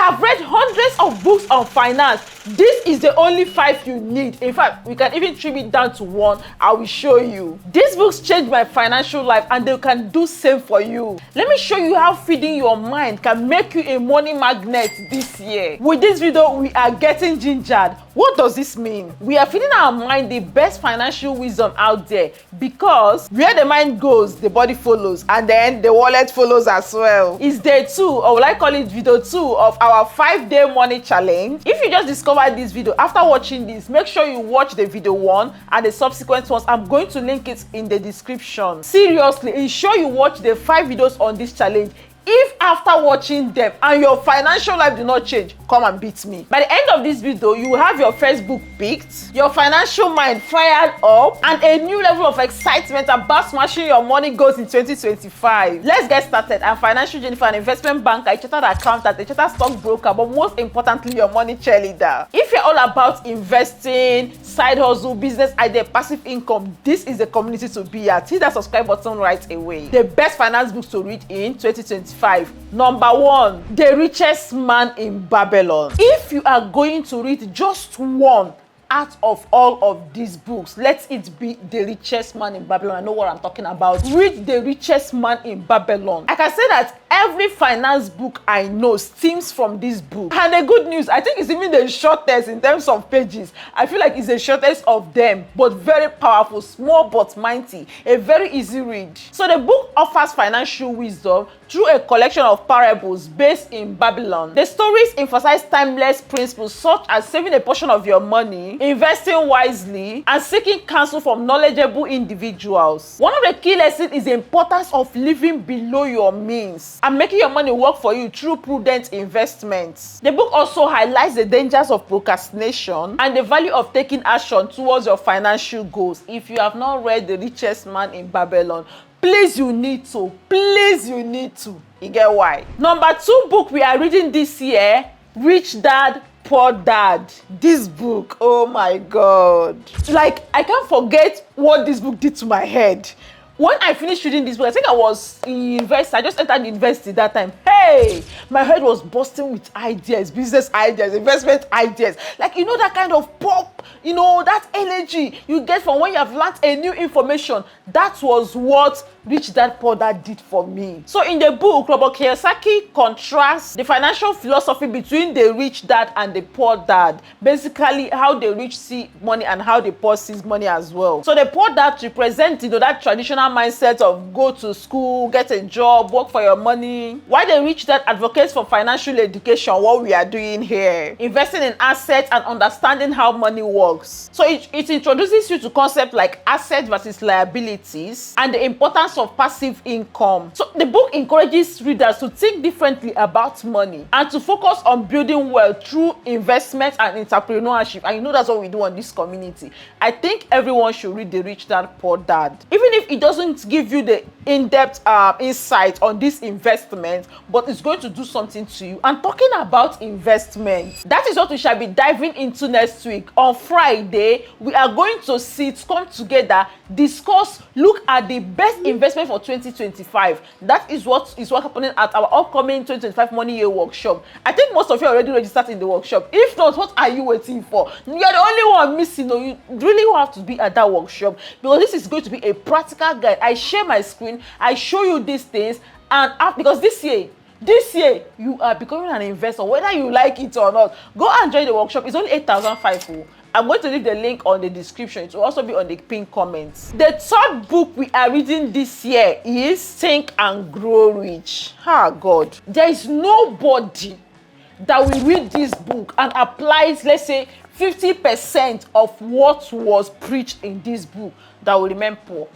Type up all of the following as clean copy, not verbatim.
I've read hundreds of books on finance. This is the only 5 you need. In fact, we can even trim it down to 1. I will show you. These books changed my financial life and they can do same for you. Let me show you how feeding your mind can make you a money magnet this year. With this video, we are getting gingered. What does this mean? We are feeding our mind the best financial wisdom out there, because where the mind goes, the body follows, and then the wallet follows as well. It's day 2, or will I call it video 2 of our 5-day money challenge. If you just discovered this video after watching this, make sure you watch the video 1 and the subsequent ones. I'm going to link it in the description. Seriously, ensure you watch the 5 videos on this challenge. If after watching them and your financial life do not change, come and beat me. By the end of this video, you will have your first book picked, your financial mind fired up, and a new level of excitement about smashing your money goals in 2025. Let's get started. I'm Financial Jennifer, an investment banker, a chartered accountant, a chartered stockbroker, but most importantly, your money cheerleader. If you're all about investing, side hustle, business idea, passive income, this is the community to be at. Hit that subscribe button right away. The best finance books to read in 2025. Number 1, The Richest Man in Babylon. If you are going to read just one out of all of these books, let it be The Richest Man in Babylon. I know what I'm talking about. Read The Richest Man in Babylon. I can say that every finance book I know stems from this book. And the good news, I think it's even the shortest in terms of pages. I feel like it's the shortest of them, but very powerful, small but mighty, a very easy read. So the book offers financial wisdom through a collection of parables based in Babylon. The stories emphasize timeless principles such as saving a portion of your money, investing wisely, and seeking counsel from knowledgeable individuals. One of the key lessons is the importance of living below your means and making your money work for you through prudent investments. The book also highlights the dangers of procrastination and the value of taking action towards your financial goals. If you have not read The Richest Man in Babylon, please, you need to. Please, you need to. You get why? Number 2 book we are reading this year, Rich Dad, Poor Dad. This book, oh my God. Like, I can't forget what this book did to my head. When I finished reading this book, I think I was in university. I just entered university that time. Hey, my head was bursting with ideas, business ideas, investment ideas. Like, you know, that kind of pop, you know, that energy you get from when you have learned a new information. That was what Rich Dad Poor Dad did for me. So in the book, Robert Kiyosaki contrasts the financial philosophy between the rich dad and the poor dad. Basically, how the rich see money and how the poor sees money as well. So the poor dad represents, you know, that traditional mindset of go to school, get a job, work for your money. While the rich dad advocates for financial education, what we are doing here, investing in assets and understanding how money works. So it introduces you to concepts like assets versus liabilities and the importance of passive income. So the book encourages readers to think differently about money and to focus on building wealth through investment and entrepreneurship. And you know that's what we do on this community. I think everyone should read The Rich Dad Poor Dad. Even if it doesn't give you the in-depth insight on this investment, but it's going to do something to you. And talking about investment, that is what we shall be diving into next week. On Friday, we are going to come together, discuss, look at the best investment for 2025. That is what happening at our upcoming 2025 Money Year workshop. I think most of you already registered in the workshop. If not, what are you waiting for? You're the only one missing. No, you really have to be at that workshop, because this is going to be a practical guide. I share my screen, I show you these things, and because this year you are becoming an investor, whether you like it or not. Go and join the workshop. It's only 8,500. I'm going to leave the link on the description. It will also be on the pinned comments. The 3rd book we are reading this year is Think and Grow Rich. God, there is nobody that will read this book and applies, let's say, 50% of what was preached in this book that will remain poor.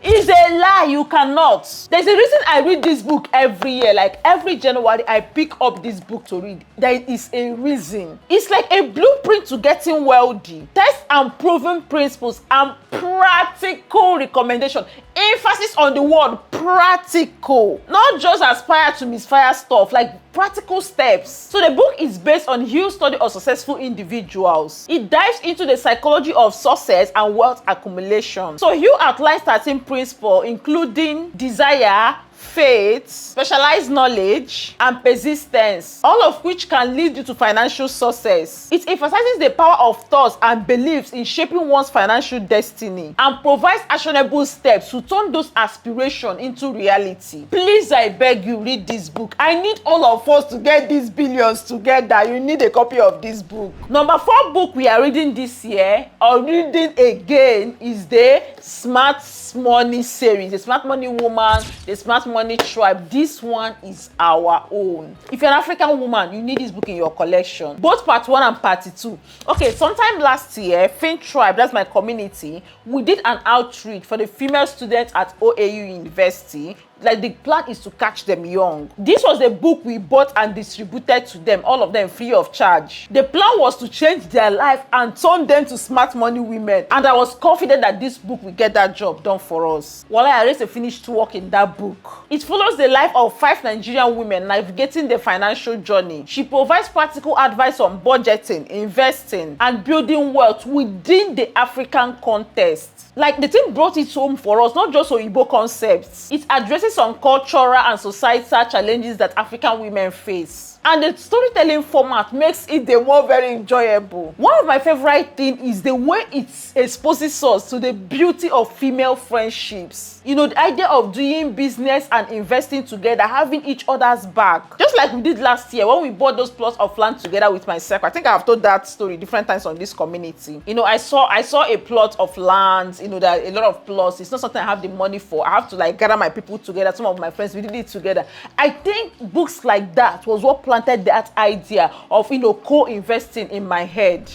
It's a lie. You cannot. There's a reason I read this book every year. Like every January, I pick up this book to read. There is a reason. It's like a blueprint to getting wealthy. Test and proven principles and practical recommendation. Emphasis on the word practical. Not just aspire to misfire stuff, like practical steps. So the book is based on Hill's study of successful individuals. It dives into the psychology of success and wealth accumulation. So Hill outlines 13 principles, including desire, faith, specialized knowledge, and persistence, all of which can lead you to financial success. It emphasizes the power of thoughts and beliefs in shaping one's financial destiny and provides actionable steps to turn those aspirations into reality. Please, I beg you, read this book. I need all of us to get these billions together. You need a copy of this book. Number 4 book we are reading this year, or reading again, is the Smart Money series, the Smart Money Woman, the Smart Money Tribe. This one is our own. If you're an African woman, you need this book in your collection, both part 1 and part 2. Okay, sometime last year, Fin Tribe, that's my community, we did an outreach for the female students at OAU University. Like, the plan is to catch them young. This was a book we bought and distributed to them, all of them free of charge. The plan was to change their life and turn them to smart money women, and I was confident that this book will get that job done for us. Well, I raised a finished work in that book. It follows the life of 5 Nigerian women navigating their financial journey. She provides practical advice on budgeting, investing, and building wealth within the African context. Like, the team brought it home for us, not just Oyibo concepts. It addresses some cultural and societal challenges that African women face. And the storytelling format makes it the more very enjoyable. One of my favorite things is the way it exposes us to the beauty of female friendships. You know, the idea of doing business and investing together, having each other's back. Just like we did last year when we bought those plots of land together with my circle. I think I've told that story different times on this community. You know, I saw a plot of land. You know, there are a lot of plots. It's not something I have the money for. I have to like gather my people together. Some of my friends, we did it together. I think books like that was what planted that idea of, you know, co-investing in my head.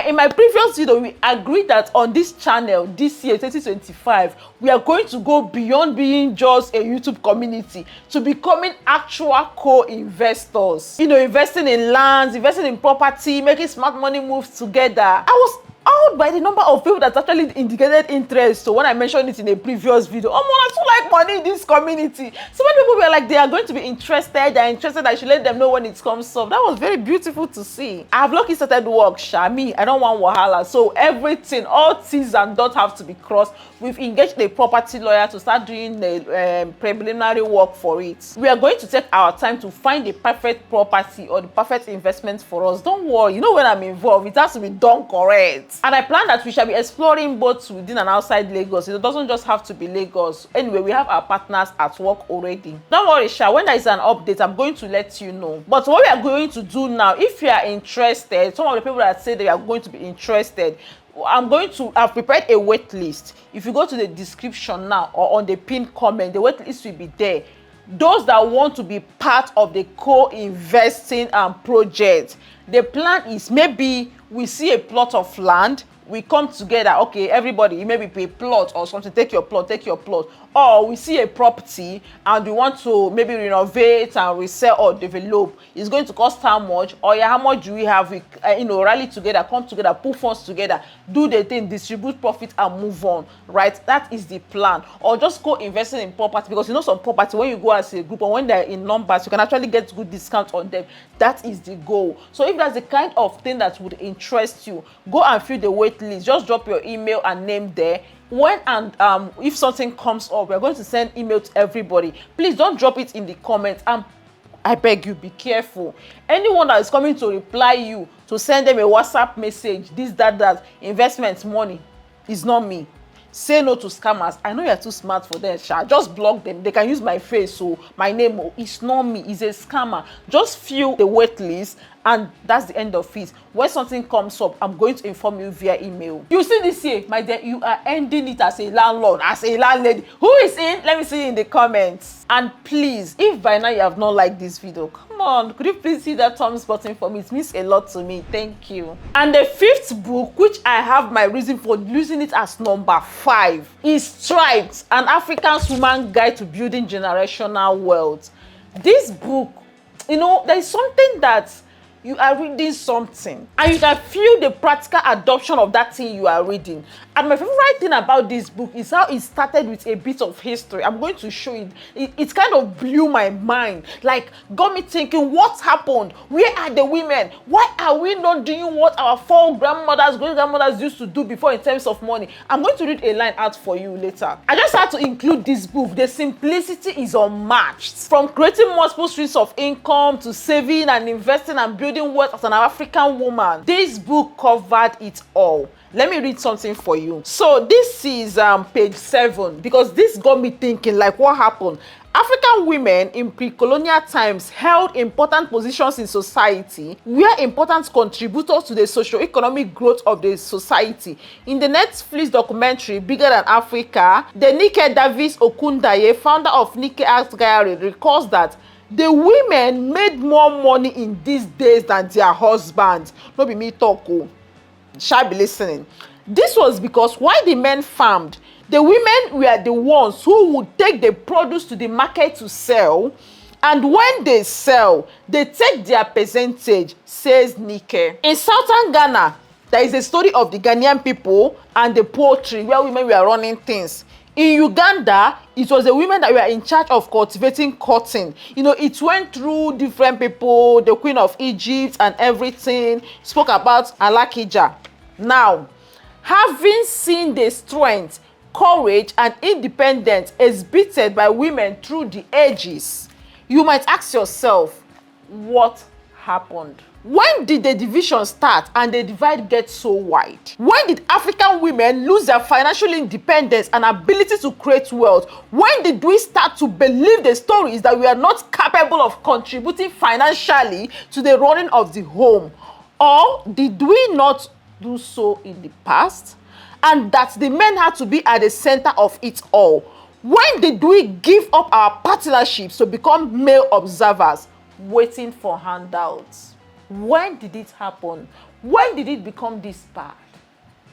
In my previous video, we agreed that on this channel this year, 2025, we are going to go beyond being just a YouTube community to becoming actual co-investors. You know, investing in lands, investing in property, making smart money moves together. I was awed by the number of people that actually indicated interest. So when I mentioned it in a previous video, I too like money in this community. So when people were like, they are going to be interested, they're interested, I should let them know when it comes up. That was very beautiful to see. I've lucky started work, Shami. I don't want wahala. So everything, all T's and dots have to be crossed. We've engaged a property lawyer to start doing the preliminary work for it. We are going to take our time to find the perfect property or the perfect investment for us. Don't worry, you know, when I'm involved, it has to be done correct. And I plan that we shall be exploring both within and outside Lagos. It doesn't just have to be Lagos. Anyway, we have our partners at work already. Don't worry, Sha, when there is an update, I'm going to let you know. But what we are going to do now, if you are interested, some of the people that say they are going to be interested, I've prepared a wait list. If you go to the description now or on the pinned comment, the wait list will be there. Those that want to be part of the co-investing project, the plan is maybe we see a plot of land, we come together, okay, everybody, you maybe pay a plot or something, take your plot. Or we see a property and we want to maybe renovate and resell or develop. It's going to cost how much? Or yeah, how much do we have? We rally together, come together, put funds together, do the thing, distribute profit and move on, right? That is the plan. Or just go investing in property, because you know some property, when you go as a group or when they're in numbers, you can actually get good discount on them. That is the goal. So if that's the kind of thing that would interest you, go and fill the wait list. Just drop your email and name there. When and if something comes up, we're going to send email to everybody. Please don't drop it in the comments. I beg you, be careful. Anyone that is coming to reply you, to send them a WhatsApp message, this, that, investment money, is not me. Say no to scammers. I know you're too smart for them, Sha. Just block them. They can use my face, so my name, it's not me. It's a scammer. Just fill the wait list, and that's the end of it. When something comes up, I'm going to inform you via email. You see this here, my dear, you are ending it as a landlord, as a landlady. Who is in? Let me see in the comments. And please, if by now you have not liked this video, come on, could you please hit that thumbs button for me? It means a lot to me. Thank you. And the 5th book, which I have my reason for using it as number 5, is Stripes, an African Woman's Guide to Building Generational Wealth. This book, you know, there is something that you are reading something and you can feel the practical adoption of that thing you are reading. And my favorite thing about this book is how it started with a bit of history. I'm going to show it. It kind of blew my mind. Like, got me thinking, what happened? Where are the women? Why are we not doing what our grandmothers, great-grandmothers used to do before in terms of money? I'm going to read a line out for you later. I just had to include this book. The simplicity is unmatched. From creating multiple streams of income to saving and investing and building wealth as an African woman, this book covered it all. Let me read something for you. So this is page 7, because this got me thinking, like, what happened? African women in pre-colonial times held important positions in society, were important contributors to the socio-economic growth of the society. In the Netflix documentary Bigger Than Africa, the Nike Davis Okundaye, founder of Nike Art Gallery, recalls that the women made more money in these days than their husbands. No be me talk o. Shall be listening. This was because while the men farmed, the women were the ones who would take the produce to the market to sell, and when they sell, they take their percentage, says Nike. In southern Ghana, there is a story of the Ghanaian people and the poultry where women were running things. In Uganda, it was the women that were in charge of cultivating cotton. You know, it went through different people, the Queen of Egypt and everything, spoke about Alakija. Now, having seen the strength, courage, and independence exhibited by women through the ages, you might ask yourself, what happened? When did the division start and the divide get so wide? When did African women lose their financial independence and ability to create wealth? When did we start to believe the stories that we are not capable of contributing financially to the running of the home? Or did we not do so in the past? And that the men had to be at the center of it all? When did we give up our partnerships to become male observers, waiting for handouts? When did it happen? When did it become this bad?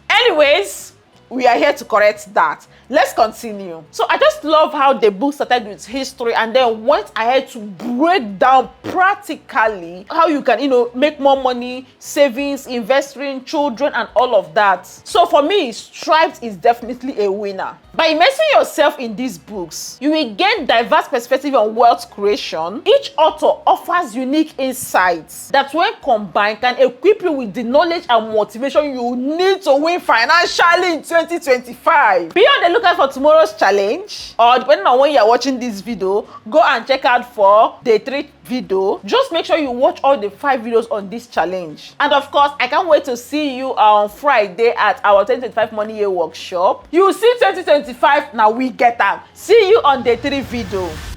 Anyways, we are here to correct that. Let's continue. So I just love how the book started with history and then went ahead to break down practically how you can, make more money, savings, investing, children, and all of that. So for me, Stripes is definitely a winner. By immersing yourself in these books, you will gain diverse perspective on wealth creation. Each author offers unique insights that, when combined, can equip you with the knowledge and motivation you need to win financially in 2025. Be on the lookout for tomorrow's challenge, or depending on when you are watching this video, go and check out for the 3 video. Just make sure you watch all the 5 videos on this challenge. And of course, I can't wait to see you on Friday at our 2025 Money Year workshop. You will see 2025 now we get out. See you on the 3 video.